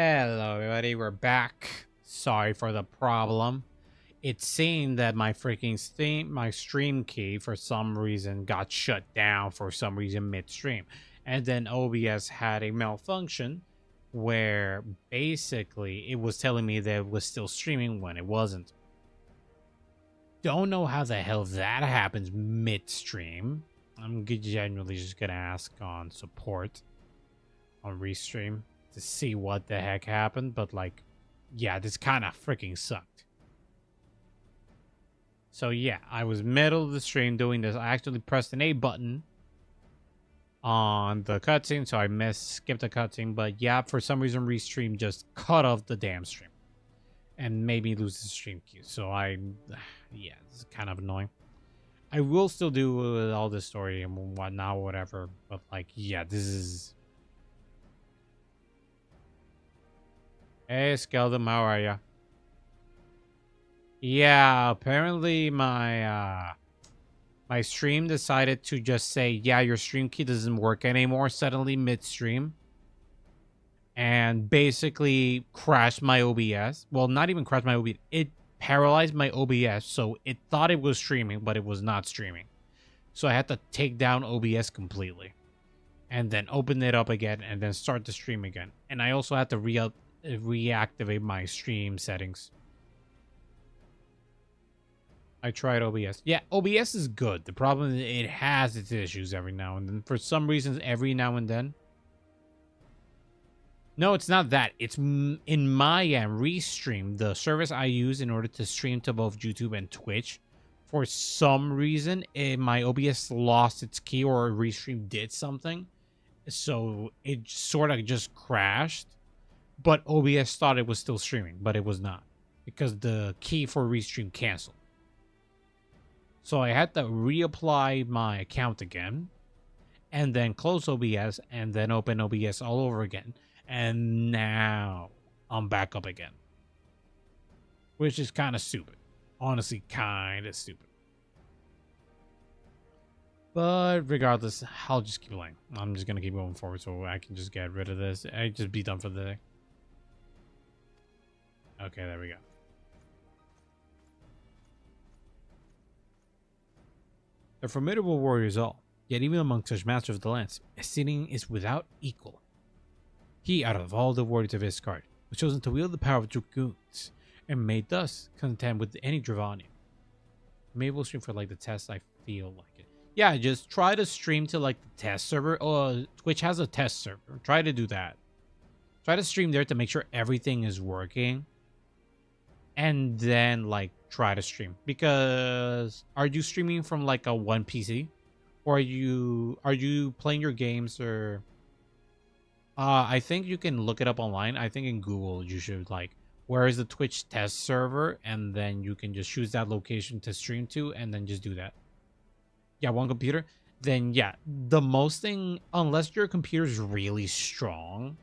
Hello everybody, we're back. Sorry for the problem. It's saying that my stream key for some reason got shut down for some reason midstream. And then OBS had a malfunction where basically it was telling me that it was still streaming when it wasn't. Don't know how the hell that happens midstream. I'm genuinely just gonna ask on support on Restream to see what the heck happened, but like, yeah, this kind of freaking sucked. So yeah, I was middle of the stream doing this. I actually pressed an A button on the cutscene, so I skipped the cutscene, but yeah, for some reason Restream just cut off the damn stream and made me lose the stream queue. So yeah, this is kind of annoying. I will still do all this story and whatnot, whatever, but like, yeah, this is... Hey, Skeleton, how are ya? Yeah, apparently my stream decided to just say, yeah, your stream key doesn't work anymore suddenly midstream. And basically crashed my OBS. Well, not even crashed my OBS. It paralyzed my OBS, so it thought it was streaming, but it was not streaming. So I had to take down OBS completely. And then open it up again, and then start the stream again. And I also had to reactivate my stream settings. I tried OBS. Yeah, OBS is good. The problem is it has its issues every now and then. For some reasons, every now and then. No, it's not that. It's in my Restream, the service I use in order to stream to both YouTube and Twitch. For some reason, my OBS lost its key or Restream did something. So it sort of just crashed. But OBS thought it was still streaming, but it was not. Because the key for Restream canceled. So I had to reapply my account again. And then close OBS. And then open OBS all over again. And now I'm back up again. Which is kind of stupid. Honestly, kind of stupid. But regardless, I'll just keep playing. I'm just going to keep going forward so I can just get rid of this. I just be done for the day. Okay, there we go. They're formidable warriors all, yet even among such masters of the lands, Estening is without equal. He, out of all the warriors of Iscard, was chosen to wield the power of dragoons, and made thus contend with any Dravanian. Maybe we'll stream for like the test, I feel like it. Yeah, just try to stream to like the test server. Oh, Twitch has a test server. Try to do that. Try to stream there to make sure everything is working. And then like try to stream. Because are you streaming from like a one PC? Or are you playing your games or I think you can look it up online. I think in Google you should like where is the Twitch test server, and then you can just choose that location to stream to and then just do that. Yeah, one computer. Then yeah, the most thing, unless your computer is really strong,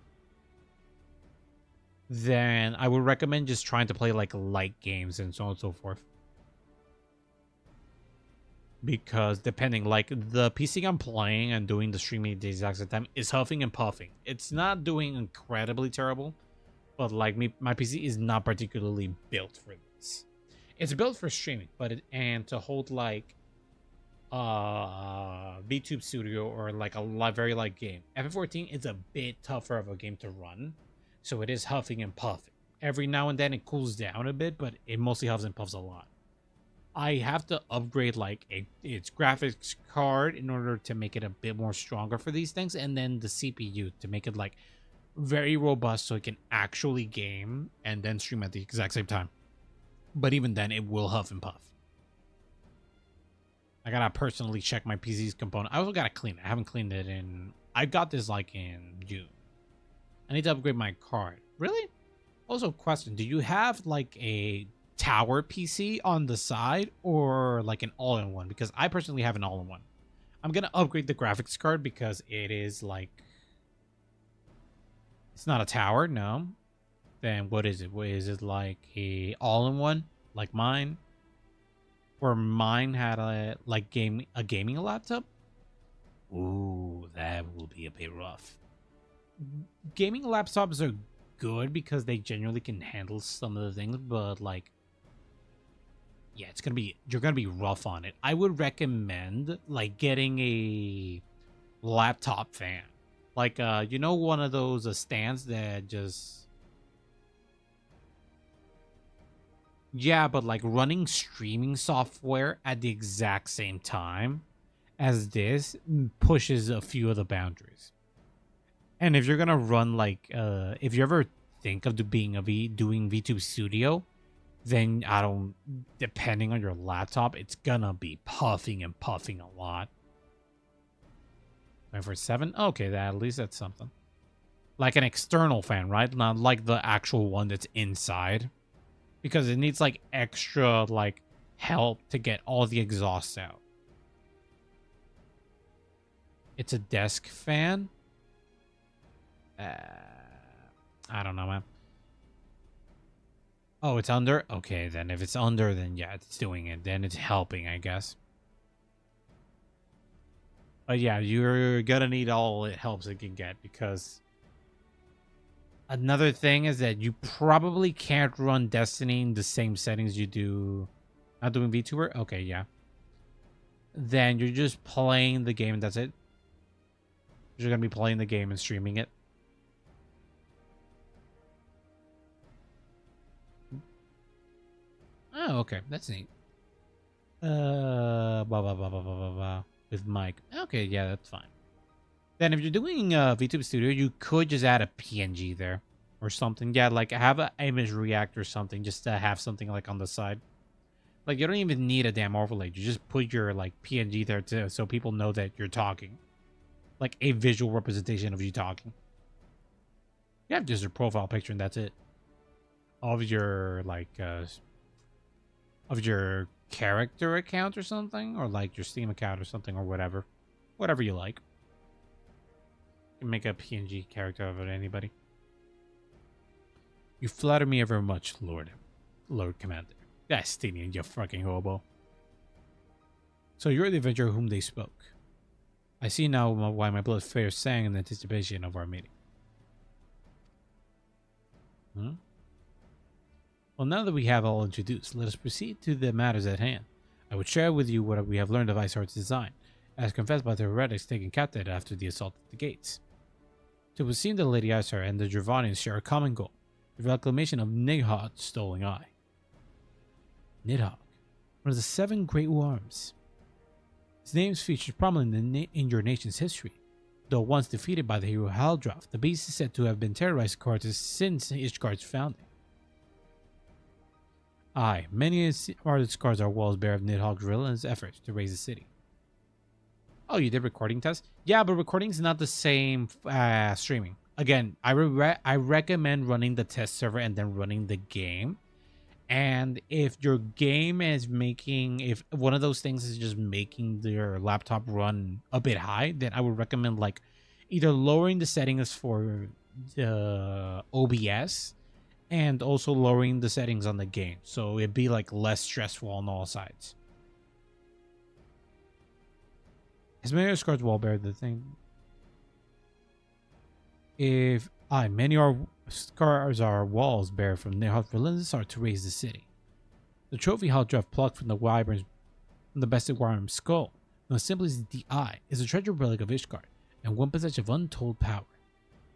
then I would recommend just trying to play like light games and so on and so forth. Because depending, like the PC I'm playing and doing the streaming at the exact same time is huffing and puffing. It's not doing incredibly terrible, but like my PC is not particularly built for this. It's built for streaming, but and to hold like VTube Studio or like a very light game. FF14 is a bit tougher of a game to run, so it is huffing and puffing. Every now and then it cools down a bit, but it mostly huffs and puffs a lot. I have to upgrade like its graphics card in order to make it a bit more stronger for these things, and then the CPU to make it like very robust so it can actually game and then stream at the exact same time. But even then, it will huff and puff. I gotta personally check my PC's component. I also gotta clean it. I haven't cleaned it in... I got this like in June. I need to upgrade my card. Really? Also, question. Do you have like a tower PC on the side or like an all-in-one? Because I personally have an all-in-one. I'm gonna upgrade the graphics card because it is like... It's not a tower, no. Then what is it? What is it, like a all-in-one like mine? Or mine had a like a gaming laptop? Ooh, that will be a bit rough. Gaming laptops are good because they genuinely can handle some of the things, but like, yeah, you're gonna be rough on it. I would recommend like getting a laptop fan, like you know, one of those stands that just, yeah, but like running streaming software at the exact same time as this pushes a few of the boundaries. And if you're gonna run like if you ever think of doing VTube Studio, then depending on your laptop, it's gonna be puffing and puffing a lot. 24/7? Okay, at least that's something. Like an external fan, right? Not like the actual one that's inside. Because it needs like extra like help to get all the exhaust out. It's a desk fan? I don't know, man. Oh, it's under? Okay, then if it's under, then yeah, it's doing it. Then it's helping, I guess. But yeah, you're gonna need all it helps it can get, because another thing is that you probably can't run Destiny in the same settings you do. Not doing VTuber? Okay, yeah. Then you're just playing the game and that's it. You're gonna be playing the game and streaming it. Oh, okay, that's neat. Blah, blah, blah, blah, blah, blah, blah. With mic. Okay, yeah, that's fine. Then if you're doing VTube Studio, you could just add a PNG there or something. Yeah, like have an image react or something, just to have something like on the side. Like you don't even need a damn overlay. You just put your like PNG there too, so people know that you're talking. Like a visual representation of you talking. You have just your profile picture and that's it. Of your like of your character account or something, or like your Steam account or something, or whatever you like. You can make a PNG character of it, anybody. You flatter me ever much, Lord Commander. Destinian, you fucking hobo. So you're the avenger whom they spoke. I see now why my blood fares sang in anticipation of our meeting. Well, now that we have all introduced, let us proceed to the matters at hand. I would share with you what we have learned of Iceheart's design, as confessed by the heretics taken captive after the assault at the gates. It would seem that Lady Iceheart and the Dravanians share a common goal, the reclamation of Nidhogg's stolen eye. Nidhogg, one of the 7 great worms. His name is featured prominently in your nation's history. Though once defeated by the hero Haldroth, the beast is said to have been terrorizing Karthus since Ishgard's founding. Aye, many are the scars our walls bear of Nidhogg's relentless efforts to raise the city. Oh, you did recording tests? Yeah, but recording is not the same streaming. Again, I recommend running the test server and then running the game. And if your game is if one of those things is just making your laptop run a bit high, then I would recommend like either lowering the settings for the OBS and also lowering the settings on the game, so it'd be like less stressful on all sides. As many scars wall bear the thing. Many are scars our walls bear from Nidhogg's relentless art to raise the city. The trophy Haldroth plucked from the bested wyvern's skull, known simply as the Eye, is a treasure relic of Ishgard, and one possession of untold power.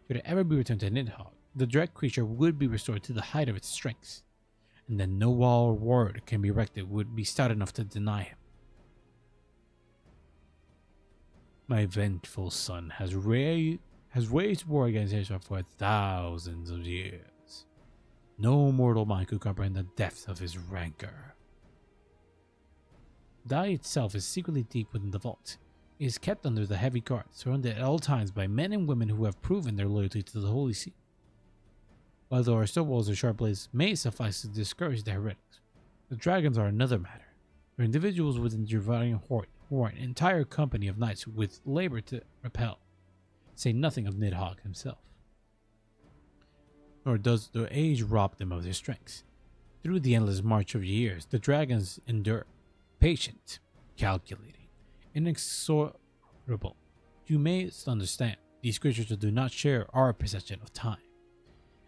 Should it ever be returned to Nidhogg, the dread creature would be restored to the height of its strength, and then no wall or ward can be erected would be stout enough to deny him. My vengeful son has waged war against Ishgard for thousands of years. No mortal mind could comprehend the depth of his rancor. The eye itself is secretly deep within the vault. It is kept under the heavy guard, surrounded at all times by men and women who have proven their loyalty to the Holy See. Although our stone walls and sharp blades may suffice to discourage the heretics, the dragons are another matter. They're individuals within the Dravanian horde, who are an entire company of knights with labor to repel, say nothing of Nidhogg himself. Nor does the age rob them of their strength. Through the endless march of years, the dragons endure, patient, calculating, inexorable. You may understand, these creatures do not share our perception of time.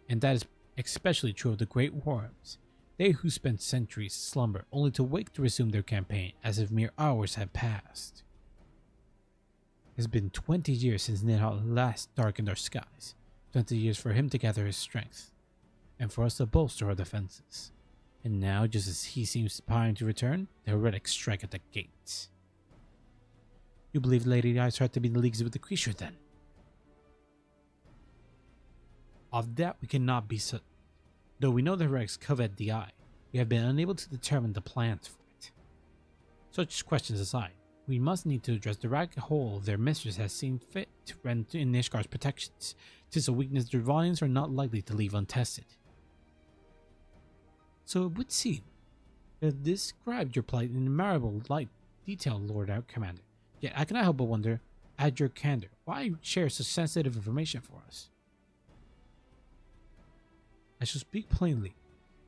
And that is especially true of the great worms, they who spent centuries slumber only to wake to resume their campaign as if mere hours had passed. It has been 20 years since Nidhogg last darkened our skies, 20 years for him to gather his strength, and for us to bolster our defenses. And now, just as he seems pining to return, the heretics strike at the gates. You believe Lady Eyes tried to be in leagues with the creature then? Of that we cannot be certain. Though we know the heretics covet the eye, we have been unable to determine the plans for it. Such questions aside, we must need to address the ragged hole their mistress has seen fit to rend in Ishgar's protections. 'Tis a weakness the Dravanians are not likely to leave untested. So it would seem you have described your plight in admirable light detail, Lord Commander. Yet I cannot help but wonder, at your candor, why you share such sensitive information for us. I shall speak plainly.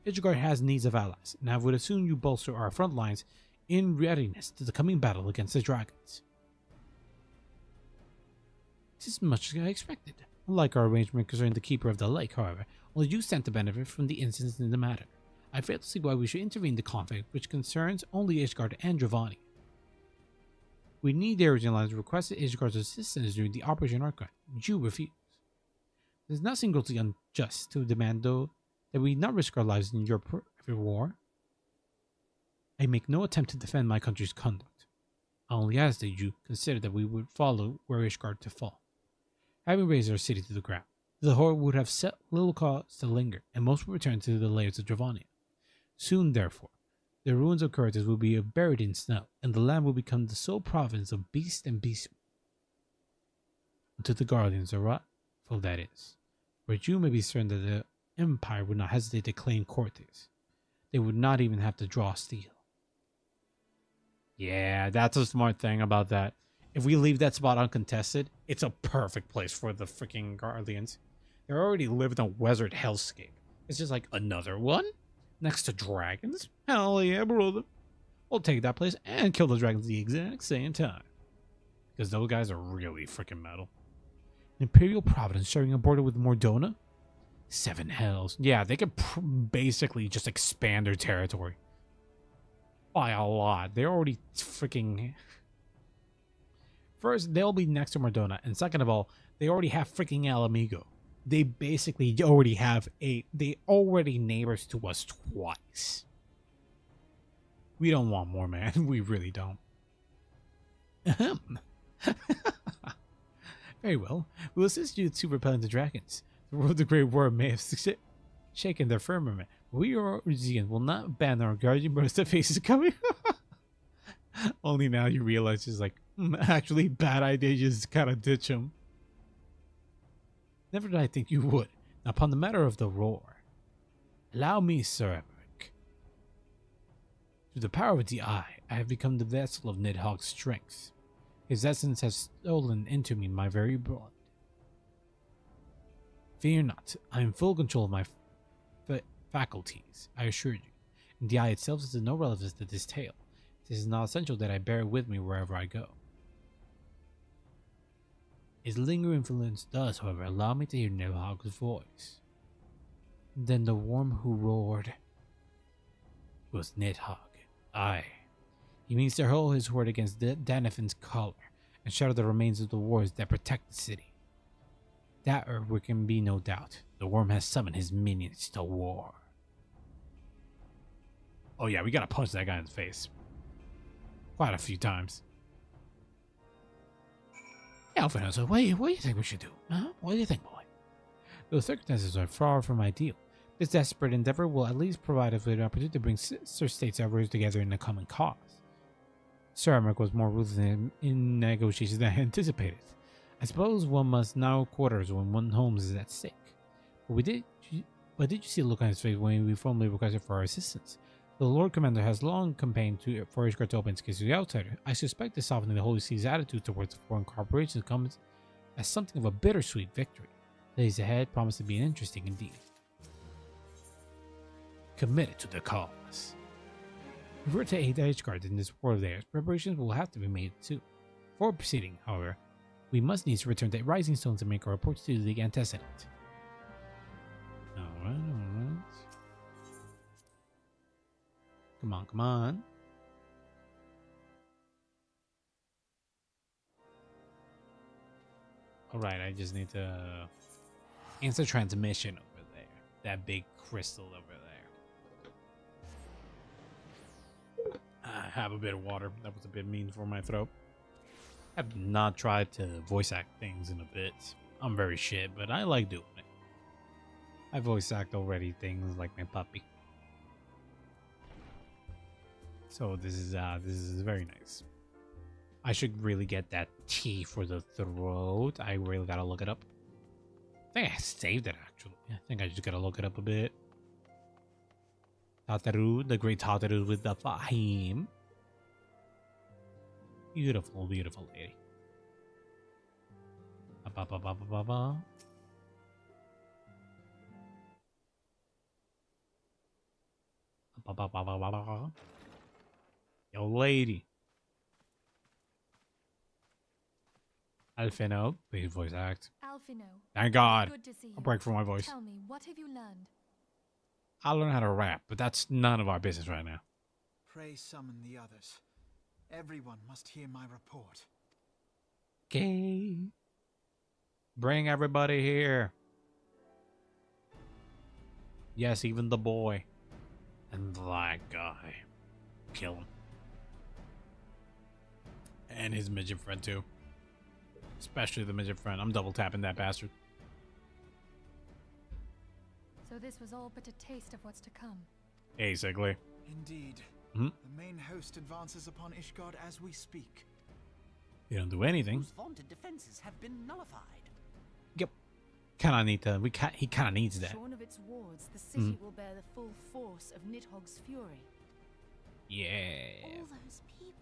Ishgard has needs of allies, and I would assume you bolster our front lines in readiness to the coming battle against the dragons. This is much as I expected. Unlike our arrangement concerning the Keeper of the Lake, however, only you stand to benefit from the incidents in the matter. I fail to see why we should intervene in the conflict which concerns only Ishgard and Dravani. We need the original lines requested Ishgard's assistance during the Operation Archive, but you refuse. It does not seem grossly unjust to demand, though, that we not risk our lives in your private war. I make no attempt to defend my country's conduct. I only ask that you consider that we would follow where Ishgard to fall. Having razed our city to the ground, the horde would have set little cause to linger, and most would return to the layers of Dravania. Soon, therefore, the ruins of Curtis will be buried in snow, and the land will become the sole province of beast and beastmen. Until the guardians arrive, for that is, where you may be certain that the Empire would not hesitate to claim Cortes. They would not even have to draw steel. Yeah, that's a smart thing about that. If we leave that spot uncontested, it's a perfect place for the freaking Guardians. They already live in a wizard hellscape. It's just like another one? Next to dragons? Hell yeah, brother. We'll take that place and kill the dragons at the exact same time. Because those guys are really freaking metal. Imperial Providence sharing a border with Mordona? 7 hells. Yeah, they could basically just expand their territory. By a lot. They're already freaking... First, they'll be next to Mordona. And second of all, they already have freaking Alamigo. They basically already have they already neighbors to us twice. We don't want more, man. We really don't. Very well. We'll assist you to repelling the dragons. The world of the Great Worm may have shaken their firmament, but we Orzean will not abandon our guardian brothers that faces coming. Only now you realize it's like, actually, bad idea, just kind of ditch him. Never did I think you would. Now, upon the matter of the roar, allow me, Sir Emmerich. Through the power of the eye, I have become the vessel of Nidhogg's strength. His essence has stolen into me my very blood. Fear not, I am in full control of my faculties, I assure you. And the eye itself is of no relevance to this tale. It is not essential that I bear it with me wherever I go. Its lingering influence does, however, allow me to hear Nidhogg's voice. Then the worm who roared was Nidhogg. Aye. He means to hurl his horde against Danafin's collar and shatter the remains of the wars that protect the city. That there can be no doubt. The worm has summoned his minions to war. Oh yeah, we gotta punch that guy in the face. Quite a few times. Yeah, Alphonso, what do you think we should do? Huh? What do you think, boy? Though circumstances are far from ideal, this desperate endeavor will at least provide us with an opportunity to bring sister states ever together in a common cause. Sir Emmerich was more ruthless in negotiations than I anticipated. I suppose one must narrow quarters when one's home is at stake. But did you see the look on his face when we formally requested for our assistance? The Lord Commander has long campaigned for Ishgard to open its gates to the outsider. I suspect the softening of the Holy See's attitude towards foreign corporations comes as something of a bittersweet victory. The days ahead promise to be interesting indeed. Committed to the cause. If we're to aid Ishgard in this war of theirs, preparations will have to be made too. Before proceeding, however, we must needs return to Rising Stones and make our reports to the antecedent. Alright, alright. Come on, come on. Alright, I just need to instant transmission over there. That big crystal over there. I have a bit of water. That was a bit mean for my throat. I've not tried to voice act things in a bit. I'm very shit, but I like doing it. I voice act already things like my puppy. So this is very nice. I should really get that tea for the throat. I really gotta look it up. I think I saved it actually. I think I just gotta look it up a bit. Padoru, the great Padoru with the Fahim. Beautiful, beautiful lady. Ba, ba, ba, ba, ba, ba. Ba, ba, ba, ba, ba, ba. Yo, lady. Alfino, please voice act. Alfino. Thank God. Good to see you. I'll break for my voice. Tell me, what have you learned? I'll learn how to rap, but that's none of our business right now. Pray summon the others. Everyone must hear my report. Okay. Bring everybody here. Yes, even the boy. And that guy. Kill him. And his midget friend too. Especially the midget friend. I'm double tapping that bastard. So this was all but a taste of what's to come. Basically. Indeed. Hmm? The main host advances upon Ishgard as we speak. You don't do anything. Whose vaunted defenses have been nullified. Yep. Kinda need to. He kinda needs that. Shorn of its wards, the city will bear the full force of Nidhogg's fury. Yeah. All those people.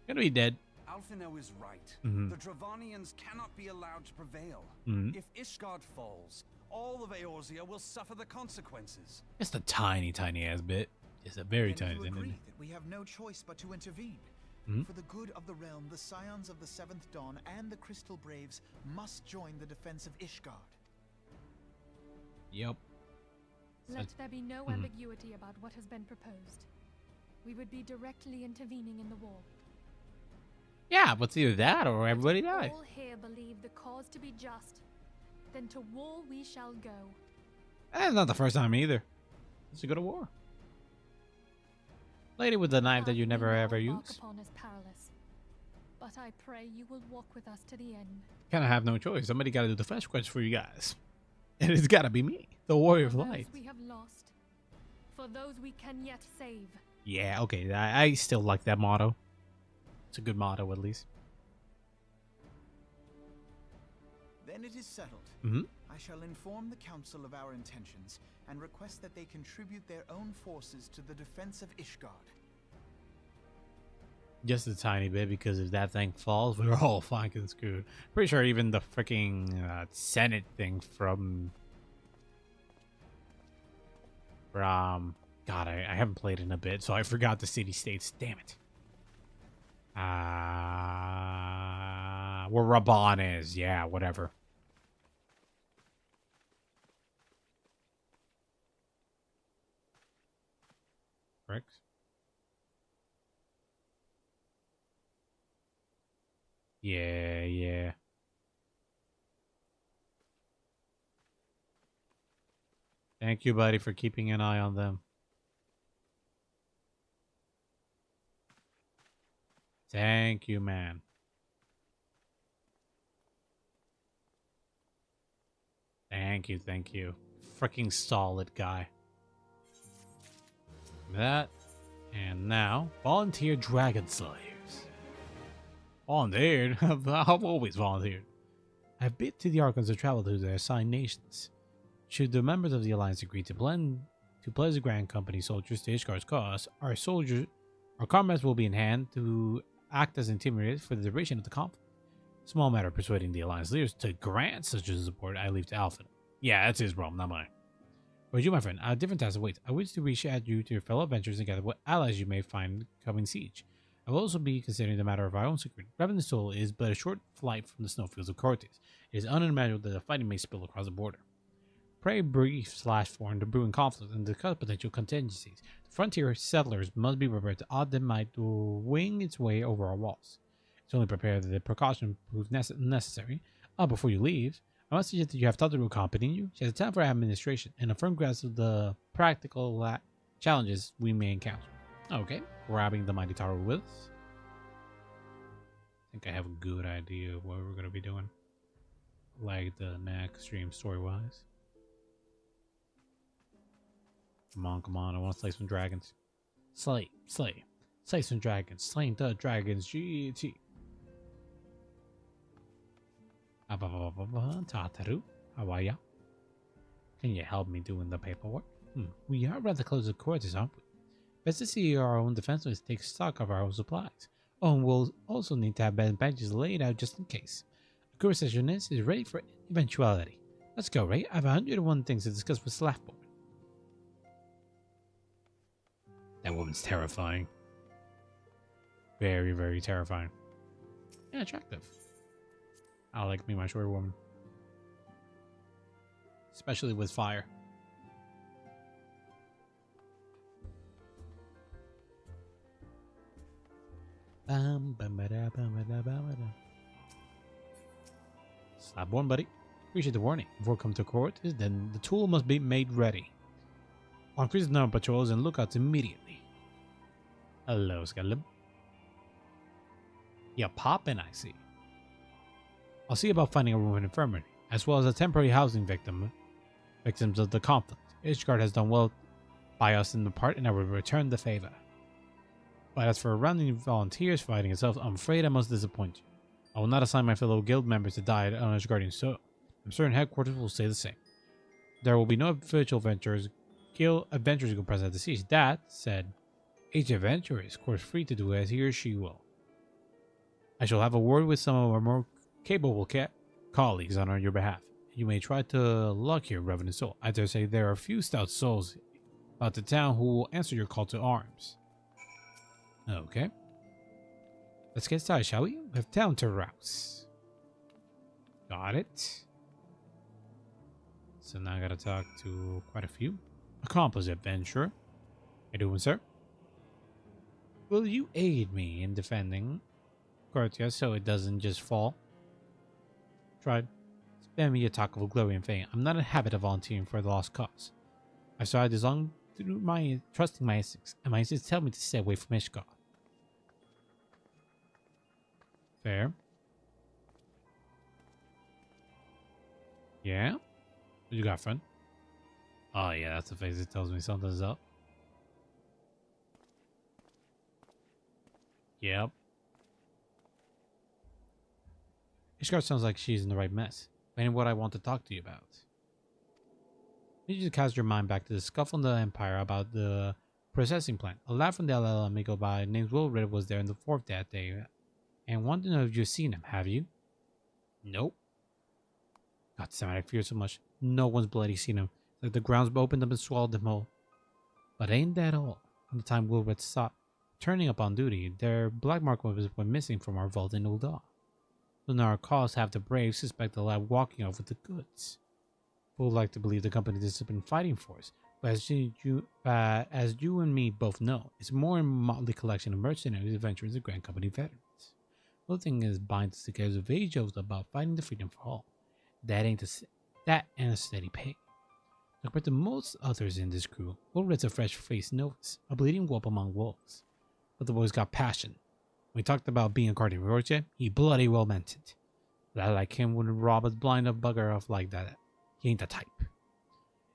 Gonna be dead. Alfino is right. Mhm. The Dravanians cannot be allowed to prevail. Mhm. If Ishgard falls, all of Eorzea will suffer the consequences. Just a tiny, tiny ass bit. Just a very Then tiny you bit. agree that we have no choice but to intervene. Mhm. For the good of the realm, the scions of the Seventh Dawn and the Crystal Braves must join the defense of Ishgard. Yep. Let there be no Mhm. ambiguity about what has been proposed. We would be directly intervening in the war. Yeah, but it's either that or everybody dies. All here believe the cause to be just. Then to war we shall go. That's not the first time either. Let's go to war. Lady with the knife that you Path never we now ever embark use. upon is perilous. But I pray you will walk with us to the end. Kind of have no choice. Somebody got to do the flesh quest for you guys. And it's got to be me, the warrior of For light. those we have lost. For those we can yet save. Yeah, okay. I still like that motto. It's a good motto, at least. Then it is settled. Mhm. I shall inform the council of our intentions and request that they contribute their own forces to the defense of Ishgard. Just a tiny bit, because if that thing falls, we're all fucking screwed. Pretty sure even the freaking Senate thing from God, I haven't played in a bit, so I forgot the city-states. Damn it. Where Raban is. Yeah, whatever. Bricks. Yeah, yeah. Thank you, buddy, for keeping an eye on them. Thank you, man. Thank you, thank you. Freaking solid guy. That. And now, volunteer dragon slayers. Volunteered? I've always volunteered. I've bid to the Archons to travel to their assigned nations. Should the members of the Alliance agree to pledge the Grand Company soldiers to Ishgard's cause, our comrades will be in hand to act as intermediaries for the duration of the conflict. Small matter of persuading the Alliance leaders to grant such a support, I leave to Alphen. Yeah, that's his problem, not mine. But you, my friend, a different task awaits. I wish to reach out you to your fellow adventurers and gather what allies you may find coming siege. I will also be considering the matter of our own security. Revenant's Soul is but a short flight from the snowfields of Cortes. It is unimaginable that a fighting may spill across the border. pray brief for the brewing conflict and discuss potential contingencies. The frontier settlers must be prepared to odd that might wing its way over our walls. It's only prepared that the precaution prove necessary. Before you leave, I must suggest that you have Padoru accompany you. She has a time for administration and a firm grasp of the practical challenges we may encounter. Okay, grabbing the mighty Taru with us. I think I have a good idea of what we're going to be doing. Like the next stream story-wise. Come on, I want to slay some dragons. Slay some dragons, slaying the dragons, GT. Tataru, how are ya? Can you help me doing the paperwork? We are rather close to quarters, aren't we? Best to see our own defenses take stock of our own supplies. Oh, and we'll also need to have bed benches laid out just in case. The receptionist is ready for eventuality. Let's go, Ray. I have 101 things to discuss with Slaffborn. That woman's terrifying. Very, very terrifying. Yeah, attractive. I like me my short woman. Especially with fire. Slaffborn, buddy. Appreciate the warning. Before come to court, then the tool must be made ready. Increase the number of patrols and lookouts immediately. Hello, Skeleton. Yeah, poppin', I see. I'll see about finding a room in infirmary, as well as a temporary housing victims of the conflict. Ishgard has done well by us in the part, and I will return the favor. But as for rounding volunteers fighting itself, I'm afraid I must disappoint you. I will not assign my fellow guild members to die on Ishgardian soil. I'm certain headquarters will stay the same. There will be no official guild adventurers go present at the siege. That said, each adventurer is of course free to do as he or she will. I shall have a word with some of our more capable colleagues on your behalf. You may try to luck here, Revenant Soul. I dare say there are a few stout souls about the town who will answer your call to arms. Okay. Let's get started, shall we? We have town to rouse. Got it. So now I gotta talk to quite a few. Accomplished adventurer. How you doing, sir? Will you aid me in defending Cortia so it doesn't just fall? Tried. Spare me a talk of glory and fame. I'm not in the habit of volunteering for the lost cause. I started this long through my trusting my instincts, and my instincts tell me to stay away from Ishgard. Fair. Yeah? What you got, friend? Oh yeah, that's the face that tells me something's up. Yep. Ishgard sounds like she's in the right mess. And what I want to talk to you about. I need you to cast your mind back to the scuffle in the Empire about the processing plant. A lad from the LLM may go by named Will Red was there in the 4th that day. And want to know if you've seen him, have you? Nope. God damn it, I fear so much. No one's bloody seen him. Like the grounds opened up and swallowed them whole. But ain't that all? From the time Will Red stopped turning up on duty, their black mark was missing from our vault in Uldar. So now our cause have the brave suspect the lad walking off with the goods. Would like to believe the company disciplined fighting force, but as you and me both know, it's more a motley collection of mercenaries, adventurers, and Grand Company veterans. The thing is binds us together with age oath about fighting the freedom for all. That and a steady pay. Compared to most others in this crew, Will Red's a fresh-faced novice, a bleeding whelp among wolves. But the boy's got passion. When we talked about being a guardian roche, he bloody well meant it. That like him wouldn't rob us blind a bugger off like that. He ain't the type.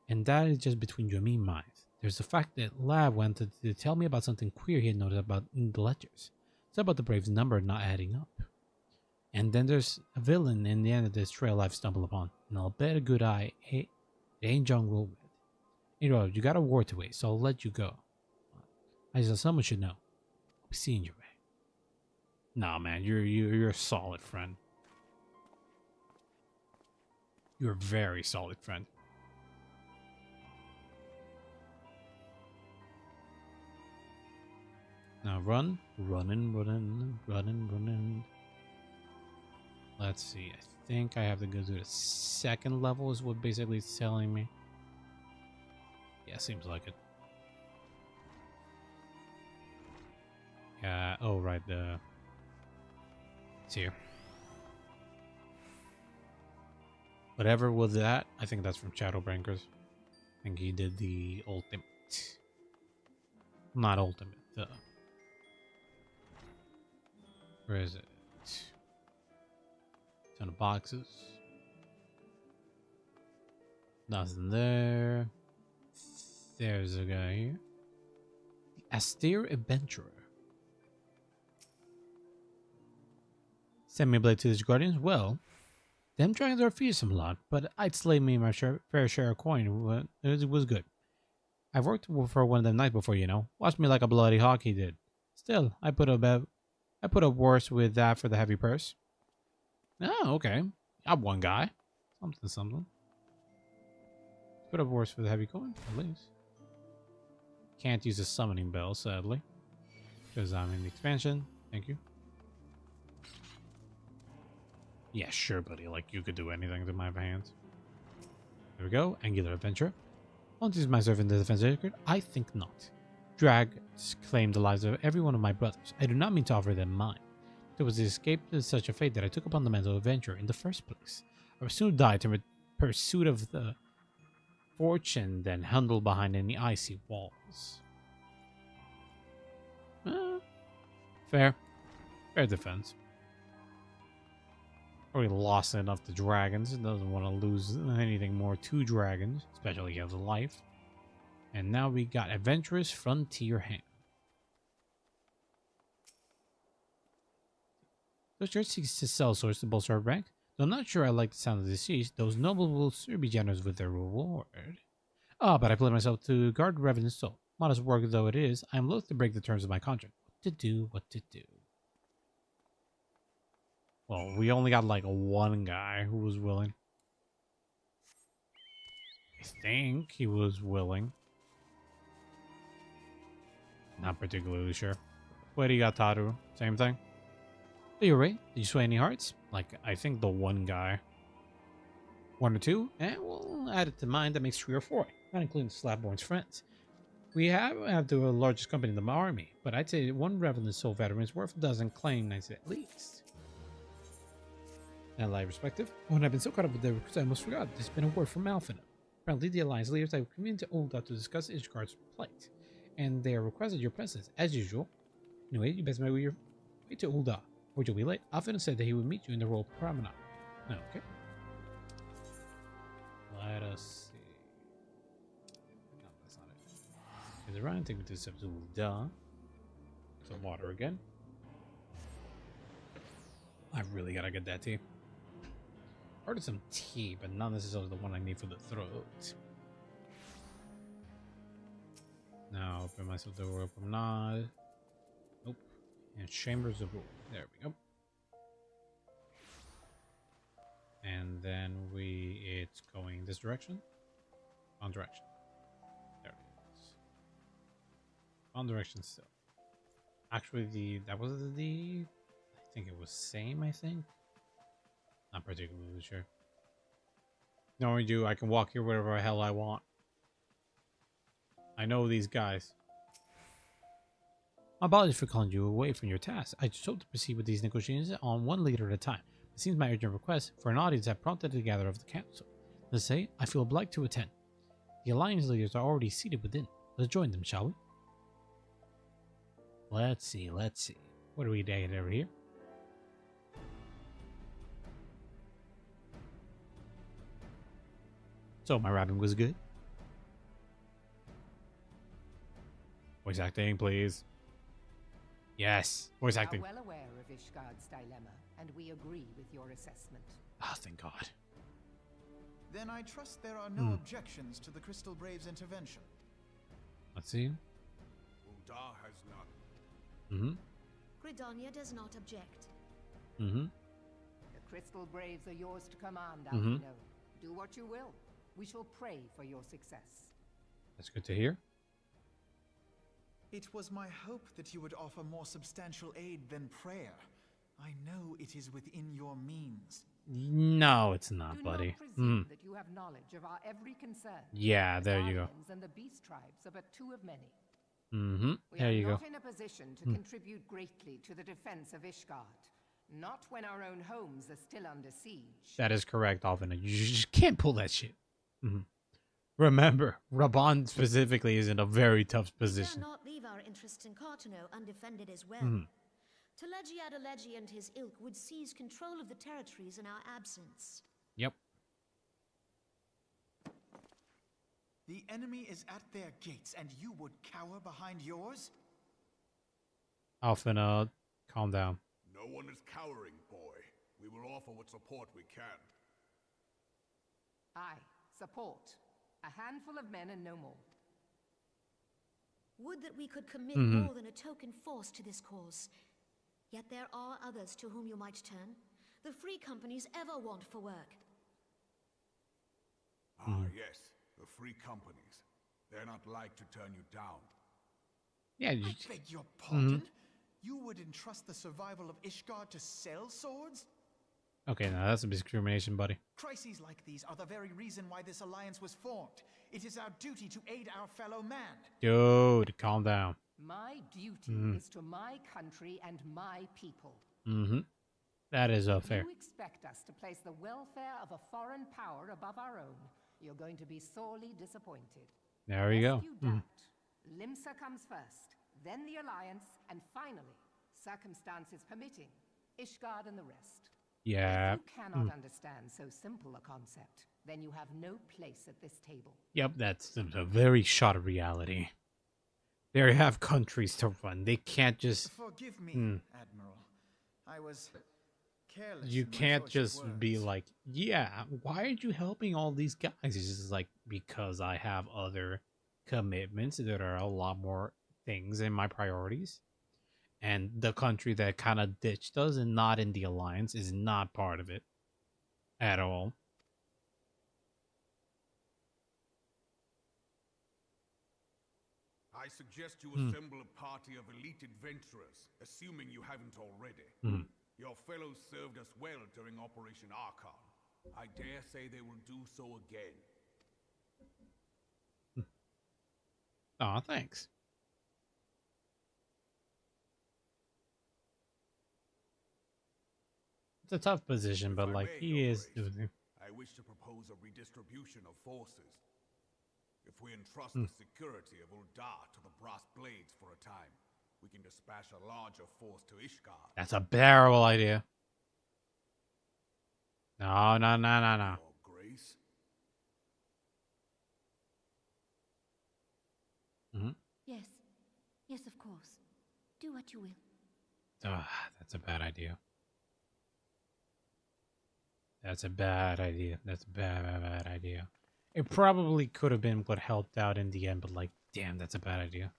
And that is just between you and me, Miles. There's the fact that Lab wanted to tell me about something queer he had noticed about in the ledgers. It's about the Brave's number not adding up. And then there's a villain in the end of this trail I've stumbled upon. And I'll bet a good eye it ain't John Wilwood. You know, you got a war to wait, so I'll let you go. I said someone should know. I'll be seeing you, Ray. Nah, man, you're a solid friend. You're a very solid friend. Now running. Let's let's see. I think I have to go to the second level is what basically it's telling me. Yeah, seems like it. Yeah, oh right, it's here. Whatever was that, I think that's from Shadowbringers. I think he did the ultimate. Not ultimate, where is it? Ton of boxes. Nothing there. There's a guy here. The Austere Adventurer. Send me a blade to his guardians? Well, them dragons are fearsome lot, but I'd slay me my fair share of coin. It was good. I've worked for one of them nights before, you know. Watched me like a bloody hawk, he did. Still, I put up worse with that for the heavy purse. Oh, okay. I'm one guy. Something. Put up worse for the heavy coin, at least. Can't use a summoning bell, sadly. Because I'm in the expansion. Thank you. Yeah, sure, buddy. Like, you could do anything to my hands. There we go. Angular Adventure. Won't use myself in the defense record? I think not. Dragons claim the lives of every one of my brothers. I do not mean to offer them mine. There was the escape to such a fate that I took upon the mental adventure in the first place. I would soon die in pursuit of the fortune than huddle behind any icy walls. Fair defense. Already lost enough to dragons. Doesn't want to lose anything more to dragons, especially as a life. And now we got Adventurous Frontier Hand. Those church seeks to sell swords to bolster our rank. Though I'm not sure I like the sound of the siege, those nobles will sure be generous with their reward. Ah, but I pledge myself to guard Revenant's soul. Modest work though it is, I am loath to break the terms of my contract. What to do. Well, we only got like one guy who was willing. I think he was willing. Not particularly sure. What do you got, Padoru? Same thing? Are you right? Did you sway any hearts? Like, I think the one guy. One or two? And we'll add it to mine. That makes 3 or 4. Not including Slabborn's friends. We have the largest company in the army, but I'd say one Revenant Soul veteran is worth a dozen claim knights at least. Ally respective. When I've been so caught up with the recruits, I almost forgot. There's been a word from Malfina. Apparently, the Alliance leaders have come into Ul'dah to discuss Ishgard's plight, and they have requested your presence, as usual. Anyway, you best make your way to Ul'dah, or you'll be late. Alfina said that he would meet you in the Royal Promenade. Oh, okay. Let us see. No, that's not it. Is it right? Take me to the steps of Ul'dah. Some water again. I really gotta get that tea. Ordered some tea, but not necessarily the one I need for the throat. Now open myself the Royal Promenade. Nope. And Chambers of Rule. There we go. And then it's going this direction. On direction. There it is. On direction still. Actually, that was the. I think it was same. I think. Not particularly sure. Knowing you, I can walk here wherever the hell I want. I know these guys. My apologies for calling you away from your task. I just hope to proceed with these negotiations on one leader at a time. It seems my urgent request for an audience have prompted the gather of the council. Let's say, I feel obliged to attend. The alliance leaders are already seated within. Let's join them, shall we? Let's see. What do we get over here? So my rapping was good. Voice acting, please. Yes, voice acting. We are well aware of Ishgard's dilemma, and we agree with your assessment. Ah, thank God. Then I trust there are no objections to the Crystal Brave's intervention. Let's see. Ul'dah has none. Gridania does not object. The Crystal Braves are yours to command, Alfino. Do what you will. We shall pray for your success. That's good to hear. It was my hope that you would offer more substantial aid than prayer. I know it is within your means. No, it's not, Do buddy. not presume that you have knowledge of our every concern. Yeah, there you go. Guardians and the beast tribes are but two of many. We There are you go. not in a position to contribute greatly to the defense of Ishgard. Not when our own homes are still under siege. That is correct, Alvin. You just can't pull that shit. Remember, Raban specifically is in a very tough We position. dare not leave our interests in Cartano undefended as well. Telegi Adeleji and his ilk would seize control of the territories in our absence. Yep. The enemy is at their gates, and you would cower behind yours? Alvin, calm down. No one is cowering, boy. We will offer what support we can. Aye, support. A handful of men and no more. Would that we could commit more than a token force to this cause. Yet there are others to whom you might turn. The free companies ever want for work. Ah, yes. The free companies. They're not like to turn you down. Yeah, I beg your pardon? You would entrust the survival of Ishgard to sell swords? okay, now that's a discrimination, buddy. Crises like these are the very reason why this alliance was formed. It is our duty to aid our fellow man. Dude, calm down. My duty is to my country and my people. That is fair. You expect us to place the welfare of a foreign power above our own. You're going to be sorely disappointed. There we go. Lest you doubt, Limsa comes first, then the Alliance, and finally, circumstances permitting, Ishgard and the rest. Yeah. If you cannot understand so simple a concept, then you have no place at this table. Yep, that's a very short reality. They have countries to run. They can't just... Forgive me, Admiral. I was careless. You in my can't choice of just be words. like, yeah, why aren't you helping all these guys? It's just like, because I have other commitments that are a lot more things in my priorities. And the country that kind of ditched us and not in the alliance is not part of it at all. I suggest you assemble a party of elite adventurers, assuming you haven't already. Your fellows served us well during Operation Archon. I dare say they will do so again. Aw, thanks. It's a tough position, but If I like, may, he Your is Grace, doing... I wish to propose a redistribution of forces. If we entrust the security of Uldar to the Brass Blades for a time, we can dispatch a larger force to Ishgard. That's a terrible idea. No. Your Grace? Yes. Yes, of course. Do what you will. That's a bad idea. That's a bad idea. That's a bad idea. It probably could have been what helped out in the end, but like, damn, that's a bad idea.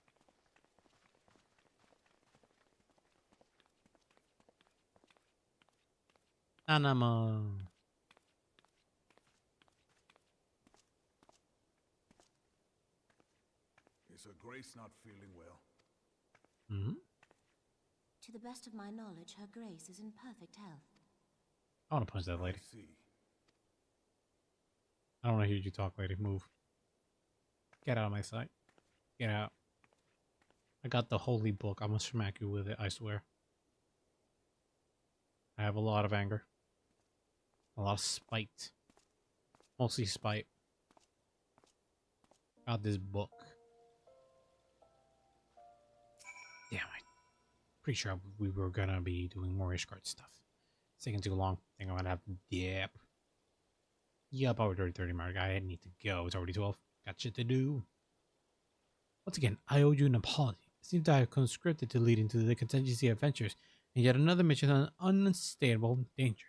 Anama. Is Her Grace not feeling well? To the best of my knowledge, Her Grace is in perfect health. I want to punch that lady. I see. I don't want to hear you talk, lady. Move. Get out of my sight. Get out. I got the holy book. I'm going to smack you with it, I swear. I have a lot of anger. A lot of spite. Mostly spite. Got this book. Damn, I'm pretty sure we were going to be doing more Ishgard stuff. It's taking too long. I think I'm going to have to dip. Yup, our 30 mark. I need to go. It's already 12. Got shit to do. Once again, I owe you an apology. It seems that I have conscripted to lead into the contingency adventures and yet another mission on unstable danger.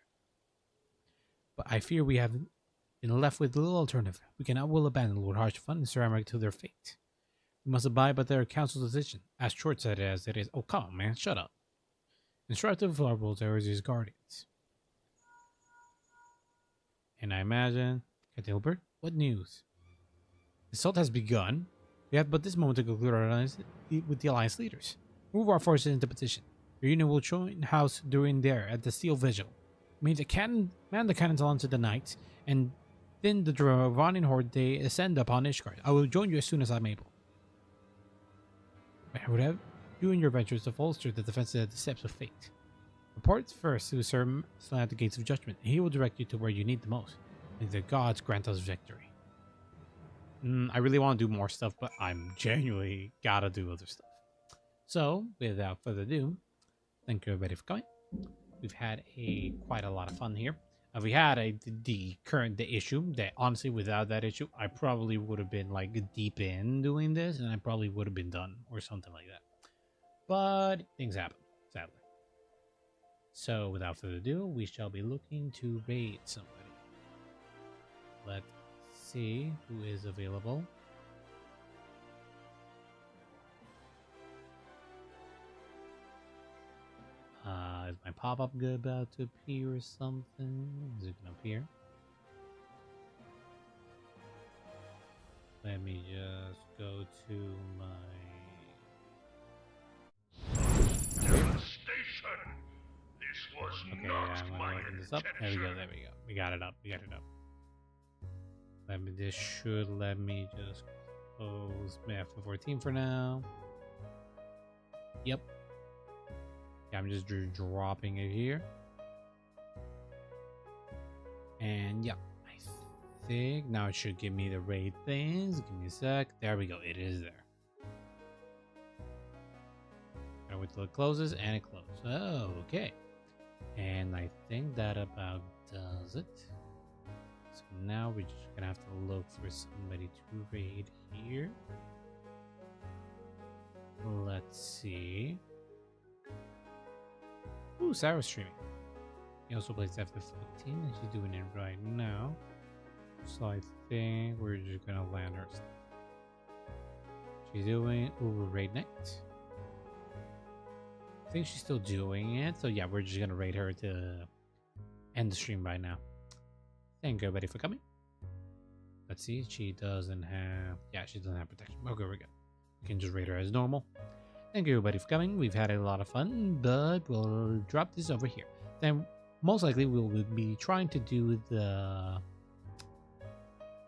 But I fear we have been left with little alternative. We cannot will abandon Lord Harshfun and Sir Amric to their fate. We must abide by their council's decision, as short-sighted as it is. Oh, come on, man. Shut up. Instructive Larbles are his guardians. And I imagine... Captain Hilbert, what news? The assault has begun. We have but this moment to conclude our alliance with the alliance leaders. Move our forces into position. Your unit will join house during there at the Steel Vigil. Man the cannons onto the knights, and then the Dravanian horde they ascend upon Ishgard. I will join you as soon as I'm able. I would have you and your ventures to bolster the defenses at the steps of fate. Report first to Sir Slan at the gates of judgment, and he will direct you to where you need the most. May the gods grant us victory. I really want to do more stuff, but I'm genuinely gotta do other stuff. So, without further ado, thank you everybody for coming. We've had quite a lot of fun here. We had the issue that honestly, without that issue, I probably would have been like deep in doing this, and I probably would have been done or something like that. But things happen, sadly. So, without further ado, we shall be looking to raid somebody. Let's see who is available. Is my pop-up about to appear or something? Is it gonna appear? Let me just go to my devastation. This was not my intention. This up. There we go. There we go. We got it up. We got it up. This should let me just close FF14 for now. Yep. Yeah, I'm just dropping it here. And yeah, I think now it should give me the raid things. Give me a sec. There we go. It is there. Gotta wait till it closes, and it closed. Oh, okay. And I think that about does it. So now we're just gonna have to look for somebody to raid here. Let's see. Ooh, Sarah's streaming. He also plays FF14 and she's doing it right now. So I think we're just gonna land her stuff. She's doing raid night. I think she's still doing it. So yeah, we're just gonna raid her to end the stream by now. Thank you everybody for coming. Let's see, she doesn't have protection. Okay, we're good. We can just raid her as normal. Thank you everybody for coming. We've had a lot of fun, but we'll drop this over here. Then most likely we'll be trying to do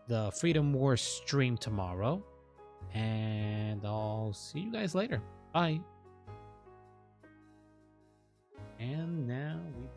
the Freedom War stream tomorrow. And I'll see you guys later. Bye. And now we